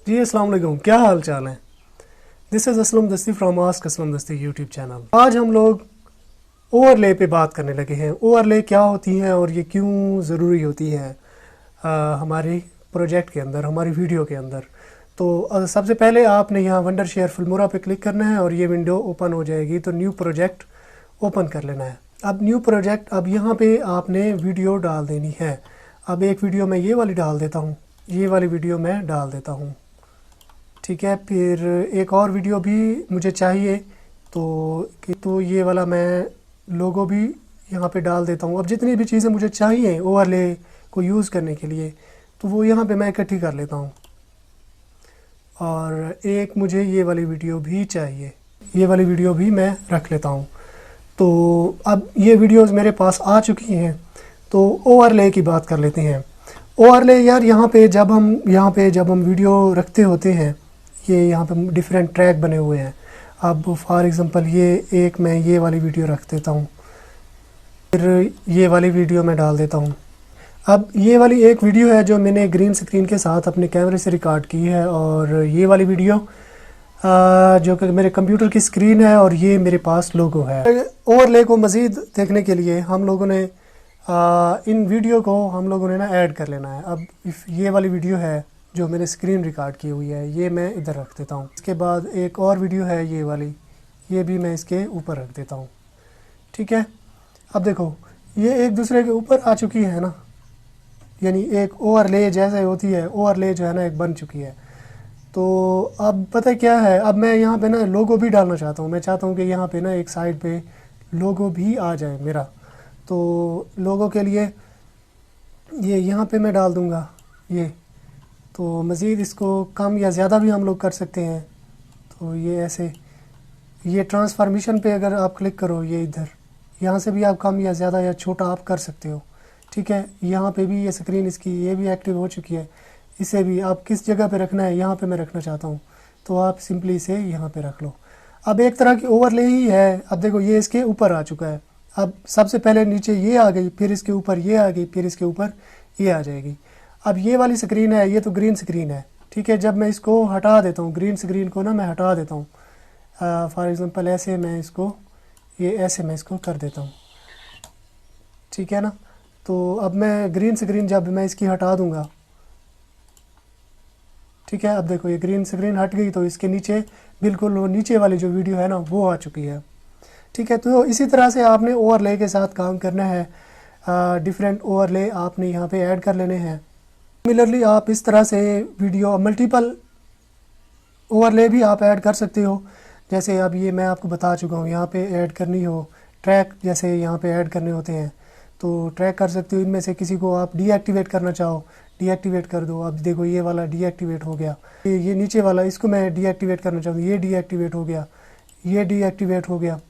जी अस्सलाम वालेकुम, क्या हाल चाल है। दिस इज़ असलम दस्ती फ्रॉम आस्क असलम दस्ती यूट्यूब चैनल। आज हम लोग ओवरले पे बात करने लगे हैं। ओवरले क्या होती हैं और ये क्यों ज़रूरी होती हैं हमारी प्रोजेक्ट के अंदर, हमारी वीडियो के अंदर। तो सबसे पहले आपने यहाँ वंडर शेयर फिल्मोरा पे क्लिक करना है और ये विंडो ओपन हो जाएगी। तो न्यू प्रोजेक्ट ओपन कर लेना है। अब न्यू प्रोजेक्ट, अब यहाँ पे आपने वीडियो डाल देनी है। अब एक वीडियो मैं ये वाली डाल देता हूँ, ये वाली वीडियो मैं डाल देता हूँ, ठीक है। फिर एक और वीडियो भी मुझे चाहिए तो ये वाला मैं लोगो भी यहाँ पे डाल देता हूँ। अब जितनी भी चीज़ें मुझे चाहिए ओवरले को यूज़ करने के लिए तो वो यहाँ पे मैं इकट्ठी कर लेता हूँ। और एक मुझे ये वाली वीडियो भी चाहिए, ये वाली वीडियो भी मैं रख लेता हूँ। तो अब ये वीडियोस मेरे पास आ चुकी हैं। तो ओवरले की बात कर लेते हैं। ओवरले यार, यहाँ पे जब हम वीडियो रखते होते हैं, ये यहाँ पे डिफरेंट ट्रैक बने हुए हैं। अब फॉर एग्ज़ाम्पल मैं ये वाली वीडियो रख देता हूँ, फिर ये वाली वीडियो मैं डाल देता हूँ। अब ये वाली एक वीडियो है जो मैंने ग्रीन स्क्रीन के साथ अपने कैमरे से रिकॉर्ड की है, और ये वाली वीडियो जो कि मेरे कंप्यूटर की स्क्रीन है, और ये मेरे पास लोगो है। ओवरले को मज़ीद देखने के लिए हम लोगों ने इन वीडियो को हम लोगों ने ना ऐड कर लेना है। अब ये वाली वीडियो है जो मैंने स्क्रीन रिकॉर्ड की हुई है, ये मैं इधर रख देता हूँ। इसके बाद एक और वीडियो है ये वाली, ये भी मैं इसके ऊपर रख देता हूँ, ठीक है। अब देखो ये एक दूसरे के ऊपर आ चुकी है ना, यानी एक ओवरले जैसे होती है, ओवरले जो है ना एक बन चुकी है। तो अब पता क्या है, अब मैं यहाँ पे ना लोगो भी डालना चाहता हूँ। मैं चाहता हूँ कि यहाँ पे ना एक साइड पे लोगो भी आ जाए मेरा। तो लोगो के लिए ये यहाँ पे मैं डाल दूँगा ये। तो मज़ीद इसको कम या ज़्यादा भी हम लोग कर सकते हैं। तो ये ऐसे, ये ट्रांसफॉर्मेशन पे अगर आप क्लिक करो, ये इधर, यहाँ से भी आप कम या ज़्यादा या छोटा आप कर सकते हो, ठीक है। यहाँ पे भी ये स्क्रीन इसकी ये भी एक्टिव हो चुकी है। इसे भी आप किस जगह पे रखना है, यहाँ पे मैं रखना चाहता हूँ, तो आप सिंपली इसे यहाँ पे रख लो। अब एक तरह की ओवरले ही है। अब देखो ये इसके ऊपर आ चुका है। अब सबसे पहले नीचे ये आ गई, फिर इसके ऊपर ये आ गई, फिर इसके ऊपर ये आ जाएगी। अब ये वाली स्क्रीन है, ये तो ग्रीन स्क्रीन है, ठीक है। जब मैं इसको हटा देता हूँ, ग्रीन स्क्रीन को ना मैं हटा देता हूँ, फॉर एग्ज़ाम्पल ऐसे मैं इसको, ये ऐसे मैं इसको कर देता हूँ, ठीक है ना। तो अब मैं ग्रीन स्क्रीन जब मैं इसकी हटा दूँगा, ठीक है। अब देखो ये ग्रीन स्क्रीन हट गई, तो इसके नीचे बिल्कुल वो नीचे वाली जो वीडियो है ना वो आ चुकी है, ठीक है। तो इसी तरह से आपने ओवरले के साथ काम करना है। डिफरेंट ओवरले आपने यहाँ पे ऐड कर लेने हैं। सिमिलरली आप इस तरह से वीडियो मल्टीपल ओवरले भी आप ऐड कर सकते हो। जैसे अब ये मैं आपको बता चुका हूँ, यहाँ पे ऐड करनी हो ट्रैक, जैसे यहाँ पे ऐड करने होते हैं तो ट्रैक कर सकते हो। इनमें से किसी को आप डीएक्टिवेट करना चाहो, डीएक्टिवेट कर दो। अब देखो ये वाला डीएक्टिवेट हो गया, ये नीचे वाला इसको मैं डीएक्टिवेट करना चाहूँ, ये डीएक्टिवेट हो गया, ये डीएक्टिवेट हो गया,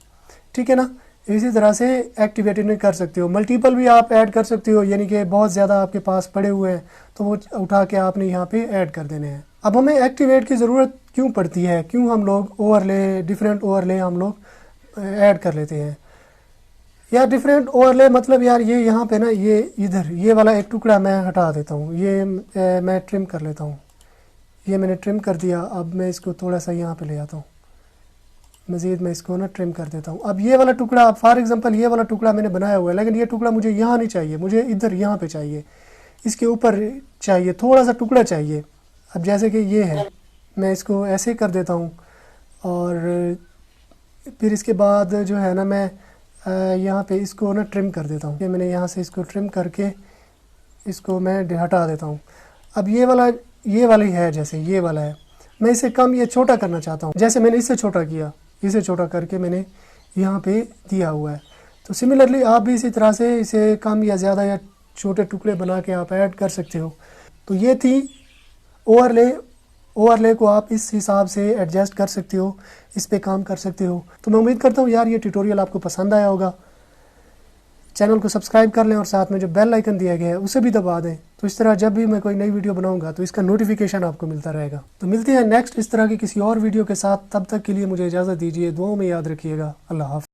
ठीक है ना। इसी तरह से एक्टिवेट नहीं कर सकते हो। मल्टीपल भी आप ऐड कर सकते हो, यानी कि बहुत ज़्यादा आपके पास पड़े हुए हैं तो वो उठा के आपने यहाँ पे ऐड कर देने हैं। अब हमें एक्टिवेट की ज़रूरत क्यों पड़ती है, क्यों हम लोग ओवरले, डिफरेंट ओवरले हम लोग ऐड कर लेते हैं। या डिफरेंट ओवरले मतलब यार ये यहाँ पे ना ये इधर ये वाला एक टुकड़ा मैं हटा देता हूँ, ये मैं ट्रिम कर लेता हूँ। ये मैंने ट्रिम कर दिया। अब मैं इसको थोड़ा सा यहाँ पे ले आता हूँ, मज़ीद मैं इसको ना ट्रिम कर देता हूँ। अब ये वाला टुकड़ा, फॉर एग्जांपल ये वाला टुकड़ा मैंने बनाया हुआ है, लेकिन ये टुकड़ा मुझे यहाँ नहीं चाहिए, मुझे इधर यहाँ पे चाहिए, इसके ऊपर चाहिए, थोड़ा सा टुकड़ा चाहिए। अब जैसे कि ये है, मैं इसको ऐसे कर देता हूँ, और फिर इसके बाद जो है ना मैं यहाँ पे इसको ना ट्रिम कर देता हूँ। ये मैंने यहाँ से इसको ट्रिम करके इसको मैं हटा देता हूँ। अब ये वाली है, जैसे ये वाला है, मैं इसे कम या छोटा करना चाहता हूँ। जैसे मैंने इससे छोटा किया, इसे छोटा करके मैंने यहाँ पे दिया हुआ है। तो सिमिलरली आप भी इसी तरह से इसे कम या ज़्यादा या छोटे टुकड़े बना के आप ऐड कर सकते हो। तो ये थी ओवरले को आप इस हिसाब से एडजस्ट कर सकते हो, इस पे काम कर सकते हो। तो मैं उम्मीद करता हूँ यार ये ट्यूटोरियल आपको पसंद आया होगा। चैनल को सब्सक्राइब कर लें और साथ में जो बेल आइकन दिया गया है उसे भी दबा दें। तो इस तरह जब भी मैं कोई नई वीडियो बनाऊंगा तो इसका नोटिफिकेशन आपको मिलता रहेगा। तो मिलते हैं नेक्स्ट इस तरह की किसी और वीडियो के साथ। तब तक के लिए मुझे इजाज़त दीजिए। दुआओं में याद रखिएगा। अल्लाह हाफ़िज़।